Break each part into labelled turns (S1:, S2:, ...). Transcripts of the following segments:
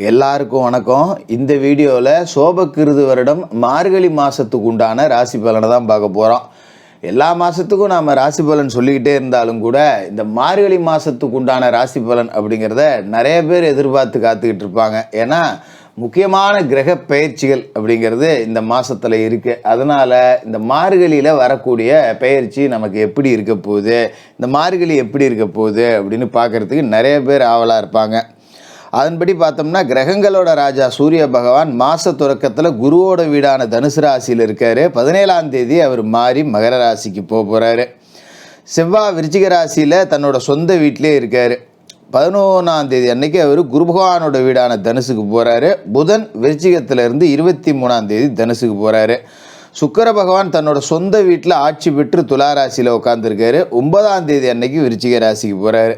S1: எல்லாருக்கும் வணக்கம். இந்த வீடியோவில் சோபக்கிருது வருடம் மார்கழி மாதத்துக்கு உண்டான ராசி பலனை தான் பார்க்க போகிறோம். எல்லா மாதத்துக்கும் நாம் ராசி பலன் சொல்லிக்கிட்டே இருந்தாலும் கூட இந்த மார்கழி மாதத்துக்கு உண்டான ராசி பலன் அப்படிங்கிறத நிறைய பேர் எதிர்பார்த்து காத்துக்கிட்டு இருப்பாங்க. ஏன்னா முக்கியமான கிரக பயிற்சிகள் அப்படிங்கிறது இந்த மாதத்தில் இருக்குது. அதனால் இந்த மார்கழியில் வரக்கூடிய பயிற்சி நமக்கு எப்படி இருக்க போகுது, இந்த மார்கழி எப்படி இருக்க போகுது அப்படின்னு பார்க்குறதுக்கு நிறைய பேர் ஆவலாக இருப்பாங்க. அதன்படி பார்த்தோம்னா கிரகங்களோட ராஜா சூரிய பகவான் மாத தொடக்கத்தில் குருவோட வீடான தனுசு ராசியில் இருக்கார். 17ஆம் தேதி அவர் மாறி மகர ராசிக்கு போகிறாரு. செவ்வாய் விருச்சிக ராசியில் தன்னோட சொந்த வீட்டிலே இருக்கார். 11ஆம் தேதி அன்னைக்கு அவர் குரு பகவானோட வீடான தனுசுக்கு போகிறாரு. புதன் விருச்சிகத்திலிருந்து 23ஆம் தேதி தனுசுக்கு போகிறாரு. சுக்கிர பகவான் தன்னோட சொந்த வீட்டில் ஆட்சி பெற்று துலா ராசியில் உட்காந்துருக்காரு. 9ஆம் தேதி அன்னைக்கு விருச்சிக ராசிக்கு போகிறாரு.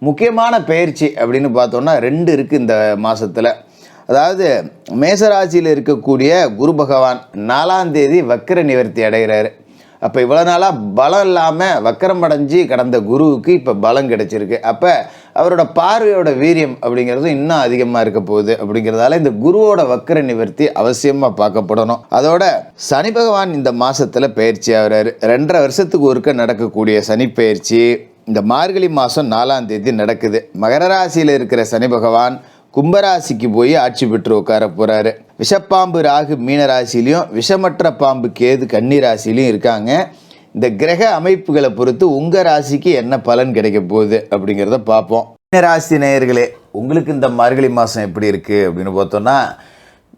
S1: முக்கியமான பயிற்சி அப்படின்னு பார்த்தோன்னா 2 இருக்குது இந்த மாதத்தில். அதாவது மேசராசியில் இருக்கக்கூடிய குரு பகவான் 4ஆம் தேதி வக்கர நிவர்த்தி அடைகிறாரு. அப்போ இவ்வளோ நாளாக பலம் இல்லாமல் வக்கரம் அடைஞ்சி கடந்த குருவுக்கு இப்போ பலம் கிடைச்சிருக்கு. அப்போ அவரோட பார்வையோட வீரியம் அப்படிங்கிறது இன்னும் அதிகமாக இருக்க போகுது. அப்படிங்கிறதால இந்த குருவோட வக்கர நிவர்த்தி அவசியமாக பார்க்கப்படணும். அதோட சனி பகவான் இந்த மாதத்தில் பயிற்சி ஆகிறாரு. 2.5 வருஷத்துக்கு ஒருக்க நடக்கக்கூடிய சனி பயிற்சி இந்த மார்கழி மாதம் 4ஆம் தேதி நடக்குது. மகர ராசியில் இருக்கிற சனி பகவான் கும்பராசிக்கு போய் ஆட்சி பெற்று உட்கார போகிறாரு. விஷப்பாம்பு ராகு மீன ராசிலையும் விஷமற்ற பாம்பு கேது கன்னி ராசிலையும் இருக்காங்க. இந்த கிரக அமைப்புகளை பொறுத்து உங்கள் ராசிக்கு என்ன பலன் கிடைக்க போகுது அப்படிங்கிறத பார்ப்போம். மீனராசி நேயர்களே, உங்களுக்கு இந்த மார்கழி மாதம் எப்படி இருக்குது அப்படின்னு பார்த்தோன்னா,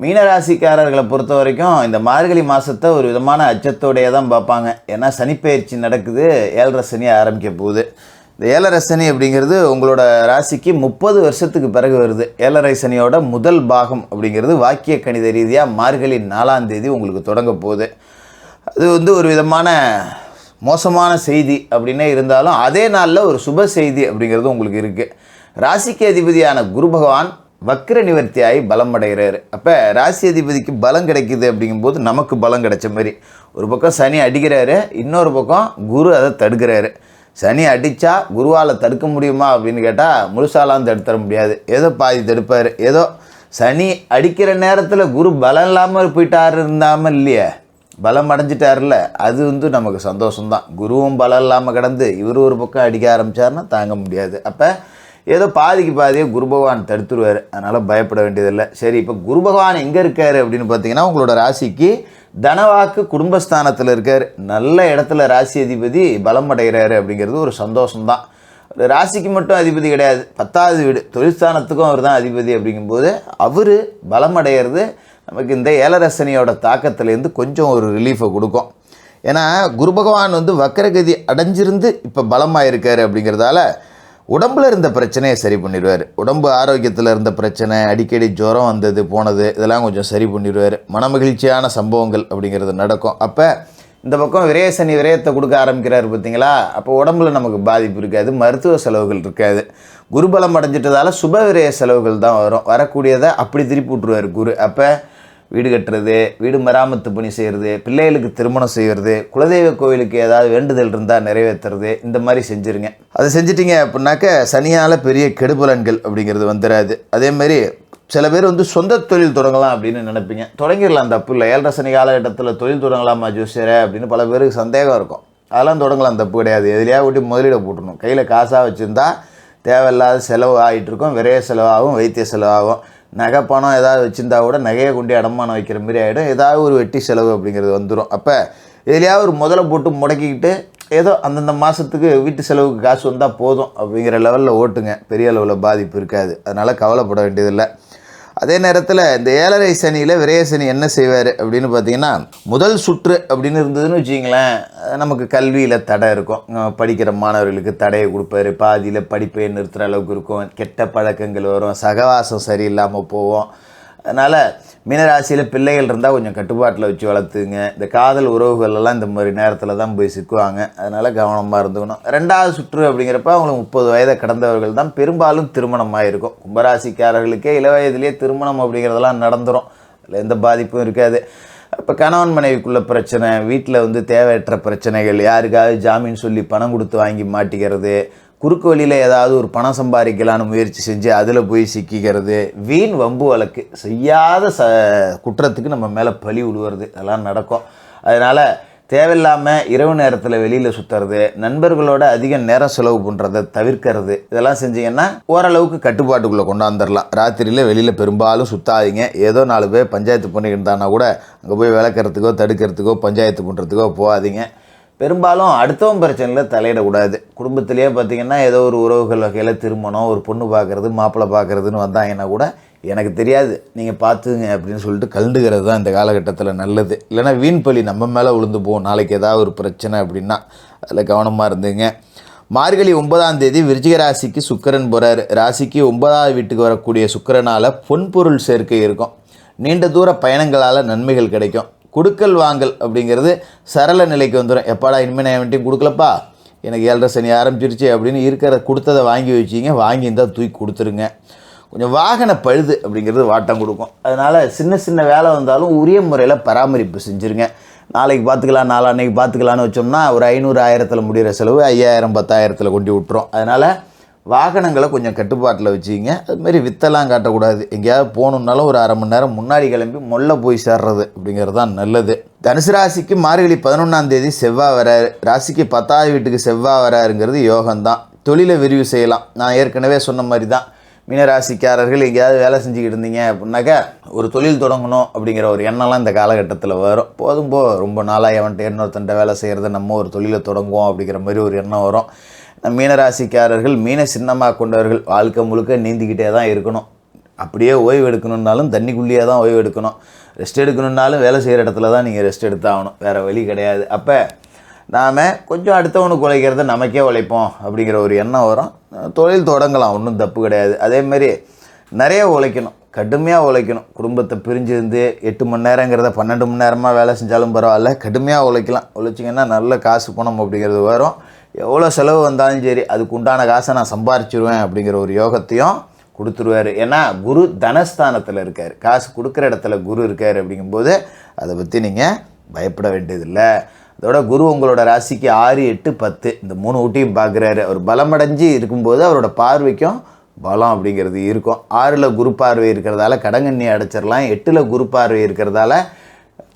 S1: மீனராசிக்காரர்களை பொறுத்த வரைக்கும் இந்த மார்கழி மாதத்தை ஒரு விதமான அச்சத்தோடையே தான் பார்ப்பாங்க. ஏன்னா சனிப்பெயர்ச்சி நடக்குது, 7.5 சனி ஆரம்பிக்க போகுது. இந்த 7.5 சனி அப்படிங்கிறது உங்களோட ராசிக்கு 30 வருஷத்துக்கு பிறகு வருது. 7.5 சனியோட முதல் பாகம் அப்படிங்கிறது வாக்கிய கணித ரீதியாக மார்கழி 4ஆம் தேதி உங்களுக்கு தொடங்க போகுது. அது ஒரு விதமான மோசமான செய்தி அப்படின்னே இருந்தாலும் அதே நாளில் ஒரு சுப செய்தி அப்படிங்கிறது உங்களுக்கு இருக்குது. ராசிக்கு அதிபதியான குரு பகவான் வக்ர நிவர்த்தியாகி பலம் அடைகிறாரு. அப்போ ராசி அதிபதிக்கு பலம் கிடைக்குது அப்படிங்கும்போது நமக்கு பலம் கிடைச்ச மாதிரி. ஒரு பக்கம் சனி அடிக்கிறாரு, இன்னொரு பக்கம் குரு அதை தடுக்கிறாரு. சனி அடித்தா குருவால் தடுக்க முடியுமா அப்படின்னு கேட்டால் முழுசாலாம் தடுத்துற முடியாது. ஏதோ பாதி தடுப்பார். ஏதோ சனி அடிக்கிற நேரத்தில் குரு பலம் இல்லாமல் போயிட்டார் இருந்தாமல் இல்லையே, பலம் அடைஞ்சிட்டார்ல, அது நமக்கு சந்தோஷம்தான். குருவும் பலம் இல்லாமல் கிடந்து இவர் ஒரு பக்கம் அடிக்க ஆரம்பித்தார்னா தாங்க முடியாது. அப்போ ஏதோ பாதிக்கு பாதியே குரு பகவான் தடுத்துருவார். அதனால் பயப்பட வேண்டியதில்லை. சரி, இப்போ குரு பகவான் எங்கே இருக்கார் அப்படின்னு பார்த்தீங்கன்னா உங்களோட ராசிக்கு தனவாக்கு குடும்பஸ்தானத்தில் இருக்கார். நல்ல இடத்துல ராசி அதிபதி பலம் அடைகிறாரு அப்படிங்கிறது ஒரு சந்தோஷம்தான். ராசிக்கு மட்டும் அதிபதி கிடையாது, 10வது வீடு தொழில்ஸ்தானத்துக்கும் அவர் தான் அதிபதி. அப்படிங்கும்போது அவர் பலம் அடைகிறது நமக்கு இந்த 7.5 சனியோட தாக்கத்துலேருந்து கொஞ்சம் ஒரு ரிலீஃபை கொடுக்கும். ஏன்னா குரு பகவான் வக்கரகதி அடைஞ்சிருந்து இப்போ பலமாக இருக்கார். அப்படிங்கிறதால உடம்பில் இருந்த பிரச்சனையை சரி பண்ணிடுவார். உடம்பு ஆரோக்கியத்தில் இருந்த பிரச்சனை, அடிக்கடி ஜுரம் வந்தது போனது, இதெல்லாம் கொஞ்சம் சரி பண்ணிடுவார். மனமகிழ்ச்சியான சம்பவங்கள் அப்படிங்கிறது நடக்கும். அப்போ இந்த பக்கம் விரயசனி விரயத்தை கொடுக்க ஆரம்பிக்கிறார் பார்த்தீங்களா. அப்போ உடம்புல நமக்கு பாதிப்பு இருக்காது, மருத்துவ செலவுகள் இருக்காது. குருபலம் அடைஞ்சிட்டதால சுப விரய செலவுகள் தான் வரும். வரக்கூடியதை அப்படி திருப்பி விட்ருவார் குரு. அப்போ வீடு கட்டுறது, வீடு மராமத்து பணி செய்கிறது, பிள்ளைகளுக்கு திருமணம் செய்கிறது, குலதெய்வ கோவிலுக்கு ஏதாவது வேண்டுதல் இருந்தால் நிறைவேற்றுறது, இந்த மாதிரி செஞ்சுருங்க. அதை செஞ்சிட்டிங்க அப்படின்னாக்க சனியால் பெரிய கெடுபலன்கள் அப்படிங்கிறது வந்துடாது. அதேமாதிரி சில பேர் சொந்த தொழில் தொடங்கலாம் அப்படின்னு நினைப்பீங்க. தொடங்கிடலாம், தப்பு இல்லை. 7.5 சனி காலகட்டத்தில் தொழில் தொடங்கலாமா ஜோசியரை அப்படின்னு பல பேருக்கு சந்தேகம் இருக்கும். அதெல்லாம் தொடங்கலாம், தப்பு கிடையாது. எதுலையா ஓட்டி முதலீடை போட்டணும். கையில் காசாக வச்சுருந்தா தேவையில்லாத செலவு ஆகிட்டுருக்கும். விரைய செலவாகும், வைத்திய செலவாகும். நகை பணம் ஏதாவது வச்சுருந்தா கூட நகையை கொண்டு அடமானம் வைக்கிற மாதிரி ஆகிடும். ஏதாவது ஒரு வெட்டி செலவு அப்படிங்கிறது வந்துடும். அப்போ எதுலையாவது ஒரு முதலை போட்டு முடக்கிக்கிட்டு ஏதோ அந்தந்த மாதத்துக்கு வீட்டு செலவுக்கு காசு வந்தால் போதும் அப்படிங்கிற லெவலில் ஓட்டுங்க. பெரிய அளவில் பாதிப்பு இருக்காது. அதனால் கவலைப்பட வேண்டியதில்லை. அதே நேரத்தில் இந்த 7.5 சனியில் விரயசனி என்ன செய்வார் அப்படின்னு பார்த்தீங்கன்னா, முதல் சுற்று அப்படின்னு இருந்ததுன்னு வச்சிங்களேன், நமக்கு கல்வியில் தடை இருக்கும். படிக்கிற மாணவர்களுக்கு தடையை கொடுப்பாரு. பாதியில் படிப்பை நிறுத்துகிற அளவுக்கு இருக்கும். கெட்ட பழக்கங்கள் வரும், சகவாசம் சரியில்லாமல் போவோம். அதனால் மீனராசியில் பிள்ளைகள் இருந்தால் கொஞ்சம் கட்டுப்பாட்டில் வச்சு வளர்த்துங்க. இந்த காதல் உறவுகளெல்லாம் இந்த மாதிரி நேரத்தில் தான் போய் சிக்குவாங்க. அதனால் கவனமாக இருந்துக்கணும். 2வது சுற்று அப்படிங்கிறப்ப அவங்களுக்கு 30 வயதை கடந்தவர்கள் தான் பெரும்பாலும் திருமணமாக இருக்கும். கும்பராசிக்காரர்களுக்கே இளவயதிலே திருமணம் அப்படிங்கிறதெல்லாம் நடந்துடும். அதில் எந்த பாதிப்பும் இருக்காது. இப்போ கணவன் மனைவிக்குள்ள பிரச்சனை, வீட்டில் தேவையற்ற பிரச்சனைகள், யாருக்காவது ஜாமீன் சொல்லி பணம் கொடுத்து வாங்கி மாட்டிக்கிறது, குறுக்கு வழியில் ஏதாவது ஒரு பணம் சம்பாதிக்கலான்னு முயற்சி செஞ்சு அதில் போய் சிக்கிக்கிறது, வீண் வம்பு வழக்கு, செய்யாத குற்றத்துக்கு நம்ம மேலே பழி விழுவுறது அதெல்லாம் நடக்கும். அதனால் தேவையில்லாமல் இரவு நேரத்தில் வெளியில் சுற்றுறது, நண்பர்களோட அதிக நேரம் செலவு பண்ணுறதை தவிர்க்கிறது, இதெல்லாம் செஞ்சிங்கன்னா ஓரளவுக்கு கட்டுப்பாட்டுக்குள்ளே கொண்டாந்துடலாம். ராத்திரியில் வெளியில் பெரும்பாலும் சுற்றாதீங்க. ஏதோ 4 பேர் பஞ்சாயத்து பண்ணிக்கிட்டு இருந்தானா கூட அங்கே போய் விளக்கிறதுக்கோ தடுக்கிறதுக்கோ பஞ்சாயத்து பண்ணுறதுக்கோ போகாதீங்க. பெரும்பாலும் அடுத்தவன் பிரச்சனையில் தலையிடக்கூடாது. குடும்பத்திலேயே பார்த்திங்கன்னா ஏதோ ஒரு உறவுகள் வகையில் திருமணம், ஒரு பொண்ணு பார்க்குறது, மாப்பிள்ளை பார்க்குறதுன்னு வந்தாங்கன்னா கூட எனக்கு தெரியாது, நீங்கள் பார்த்துங்க அப்படின்னு சொல்லிட்டு கலந்துக்கிறது தான் இந்த காலகட்டத்தில் நல்லது. இல்லைனா வீண் பழி நம்ம மேலே விழுந்து போகும். நாளைக்கு ஏதாவது ஒரு பிரச்சனை அப்படின்னா அதில் கவனமாக இருந்துங்க. மார்கழி 9ஆம் தேதி விருச்சிக ராசிக்கு சுக்கிரன் போகிறார். ராசிக்கு 9ஆவது வீட்டுக்கு வரக்கூடிய சுக்கிரனால் பொன்பொருள் சேர்க்கை இருக்கும். நீண்ட தூர பயணங்களால் நன்மைகள் கிடைக்கும். கொடுக்கல் வாங்கல் அப்படிங்கிறது சரள நிலைக்கு வந்துடும். எப்பாடா இனிமேல் நான் எவன்ட்டையும் கொடுக்கலப்பா, எனக்கு 7.5 சனி ஆரம்பிச்சிருச்சு அப்படின்னு இருக்கிற கொடுத்ததை வாங்கி வச்சிங்க, வாங்கி இருந்தால் தூக்கி கொடுத்துருங்க. கொஞ்சம் வாகன பழுது அப்படிங்கிறது வாட்டம் கொடுக்கும். அதனால் சின்ன சின்ன வேலை வந்தாலும் உரிய முறையில் பராமரிப்பு செஞ்சுருங்க. நாளைக்கு பார்த்துக்கலாம், நாளான்னைக்கு பார்த்துக்கலான்னு வச்சோம்னா ஒரு 500 1000 முடிகிற செலவு 5000 10,000 கொண்டு விட்டுரும். அதனால் வாகனங்களை கொஞ்சம் கட்டுப்பாட்டில் வச்சுக்கிங்க. அதுமாரி வித்தெல்லாம் காட்டக்கூடாது. எங்கேயாவது போகணுன்னாலும் ஒரு 1/2 மணி நேரம் முன்னாடி கிளம்பி மொல்ல போய் சேர்றது அப்படிங்கிறது தான் நல்லது. தனுசு ராசிக்கு மார்கழி 11ஆம் தேதி செவ்வாய் வராரு. ராசிக்கு 10ஆவது வீட்டுக்கு செவ்வாய் வராருங்கிறது யோகம்தான். தொழிலை விரிவு செய்யலாம். நான் ஏற்கனவே சொன்ன மாதிரி தான், மீனராசிக்காரர்கள் எங்கேயாவது வேலை செஞ்சுக்கிட்டு இருந்தீங்க அப்படின்னாக்கா ஒரு தொழில் தொடங்கணும் அப்படிங்கிற ஒரு எண்ணம்லாம் இந்த காலகட்டத்தில் வரும். போதும் ரொம்ப நாளாக எவன்ட்டு இன்னொருத்தன்ட்ட வேலை செய்கிறது, நம்ம ஒரு தொழிலை தொடங்குவோம் அப்படிங்கிற மாதிரி ஒரு எண்ணம் வரும். மீனராசிக்காரர்கள் மீனை சின்னமாக கொண்டவர்கள். வாழ்க்கை முழுக்க நீந்திக்கிட்டே தான் இருக்கணும். அப்படியே ஓய்வு எடுக்கணுன்னாலும் தண்ணிக்குள்ளேயே தான் ஓய்வு எடுக்கணும். ரெஸ்ட் எடுக்கணுன்னாலும் வேலை செய்கிற இடத்துல தான் நீங்கள் ரெஸ்ட் எடுத்தாகணும். வேறு வழி கிடையாது. அப்போ நாம் கொஞ்சம் அடுத்தவனுக்கு உழைக்கிறத நமக்கே உழைப்போம் அப்படிங்கிற ஒரு எண்ணம் வரும். தொழில் தொடங்கலாம், ஒன்றும் தப்பு கிடையாது. அதேமாரி நிறைய உழைக்கணும், கடுமையாக உழைக்கணும். குடும்பத்தை பிரிஞ்சிருந்து 8 மணி நேரங்கிறத 12 மணி நேரமாக வேலை செஞ்சாலும் பரவாயில்ல, கடுமையாக உழைக்கலாம். உழைச்சிங்கன்னா நல்ல காசு பணம் அப்படிங்கிறது வரும். எவ்வளோ செலவு வந்தாலும் சரி அதுக்கு உண்டான காசை நான் சம்பாரிச்சிருவேன் அப்படிங்கிற ஒரு யோகத்தையும் கொடுத்துருவார். ஏன்னா குரு தனஸ்தானத்தில் இருக்கார். காசு கொடுக்குற இடத்துல குரு இருக்கார். அப்படிங்கும்போது அதை பற்றி நீங்கள் பயப்பட வேண்டியதில்லை. அதோட குரு உங்களோட ராசிக்கு 6, 8, 10 இந்த 3 ஊட்டியும் பார்க்குறாரு. அவர் பலமடைஞ்சு இருக்கும்போது அவரோட பார்வைக்கும் பலம் அப்படிங்கிறது இருக்கும். 6ல் குரு பார்வை இருக்கிறதால கடங்கண்ணி அடைச்சிடலாம். 8ல் குரு பார்வை இருக்கிறதால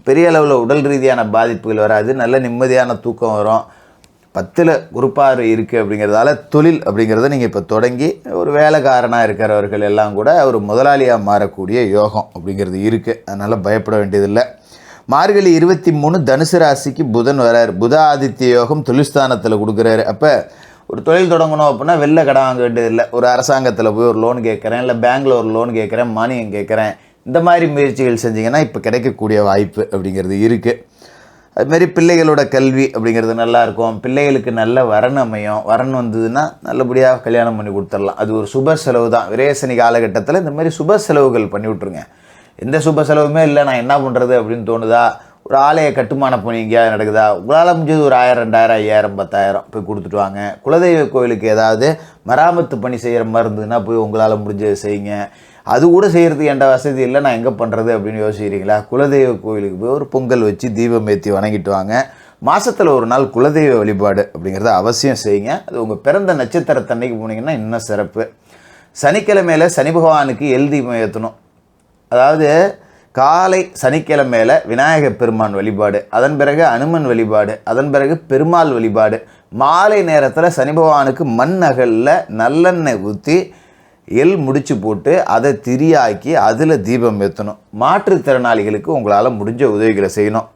S1: பெரிய அளவில் உடல் ரீதியான பாதிப்புகள் வராது. நல்ல நிம்மதியான தூக்கம் வரும். 10ல் குரு பார்வை இருக்குது அப்படிங்கிறதால தொழில் அப்படிங்கிறத நீங்கள் இப்போ தொடங்கி ஒரு வேலைக்காரனாக இருக்கிறவர்கள் எல்லாம் கூட ஒரு முதலாளியாக மாறக்கூடிய யோகம் அப்படிங்கிறது இருக்குது. அதனால் பயப்பட வேண்டியதில்லை. மார்கழி 23 தனுசு ராசிக்கு புதன் வரார். புத ஆதித்ய யோகம் தொழில்ஸ்தானத்தில் கொடுக்குறாரு. அப்போ ஒரு தொழில் தொடங்கணும் அப்படின்னா வெளில கடன் வாங்க வேண்டியதில்லை. ஒரு அரசாங்கத்தில் போய் ஒரு லோன் கேட்குறேன், இல்லை பேங்க்கில் ஒரு லோன் கேட்குறேன், மானியம் கேட்குறேன், இந்த மாதிரி முயற்சிகள் செஞ்சிங்கன்னா இப்போ கிடைக்கக்கூடிய வாய்ப்பு அப்படிங்கிறது இருக்குது. அதுமாரி பிள்ளைகளோட கல்வி அப்படிங்கிறது நல்லாயிருக்கும். பிள்ளைகளுக்கு நல்ல வரன் அமையும். வரன் வந்ததுன்னா நல்லபடியாக கல்யாணம் பண்ணி கொடுத்துடலாம். அது ஒரு சுப செலவு தான். விரேசனி காலகட்டத்தில் இந்த மாதிரி சுப செலவுகள் பண்ணி விட்ருங்க. எந்த சுப செலவுமே இல்லை, நான் என்ன பண்ணுறது அப்படின்னு தோணுதா, ஒரு ஆலய கட்டுமான பணி எங்கேயாவது நடக்குதா, உங்களால் முடிஞ்சது ஒரு 1000 2000 5000 10,000 போய் கொடுத்துட்டு வாங்க. குலதெய்வ கோயிலுக்கு ஏதாவது மராமத்து பணி செய்கிற மாதிரி இருந்ததுன்னா போய் உங்களால் முடிஞ்சதை செய்யுங்க. அது கூட செய்கிறதுக்கு எந்த வசதி இல்லை, நான் எங்கே பண்ணுறது அப்படின்னு யோசிக்கிறீங்களா, குலதெய்வ கோயிலுக்கு போய் ஒரு பொங்கல் வச்சு தீபம் ஏற்றி வணங்கிட்டு வாங்க. மாதத்தில் ஒரு நாள் குலதெய்வ வழிபாடு அப்படிங்கிறத அவசியம் செய்யுங்க. அது உங்கள் பிறந்த நட்சத்திரத்தன்னைக்கு போனீங்கன்னா இன்னும் சிறப்பு. சனிக்கிழமையில் சனி பகவானுக்கு தீபம் ஏற்றணும். அதாவது காலை சனிக்கிழமையில் விநாயகர் பெருமான் வழிபாடு, அதன் பிறகு அனுமன் வழிபாடு, அதன் பிறகு பெருமாள் வழிபாடு. மாலை நேரத்தில் சனி பகவானுக்கு மண் அகலில் நல்லெண்ணெய் ஊற்றி முடிச்சு போட்டு அதை திரியாக்கி அதில் தீபம் ஏற்றணும். மாற்றுத்திறனாளிகளுக்கு உங்களால் முடிஞ்ச உதவிகளை செய்யணும்.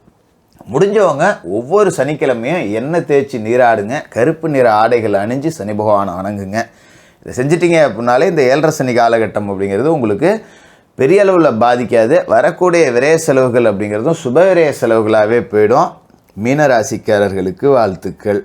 S1: முடிஞ்சவங்க ஒவ்வொரு சனிக்கிழமையும் எண்ணெய் தேய்ச்சி நீராடுங்க. கருப்பு நிற ஆடைகள் அணிஞ்சு சனி பகவானை வணங்குங்க. இதை செஞ்சிட்டிங்க அப்படின்னாலே இந்த 7.5 சனி காலகட்டம் அப்படிங்கிறது உங்களுக்கு பெரிய அளவில் பாதிக்காது. வரக்கூடிய விரய செலவுகள் அப்படிங்கிறதும் சுப விரய செலவுகளாகவே போயிடும். மீனராசிக்காரர்களுக்கு வாழ்த்துக்கள்.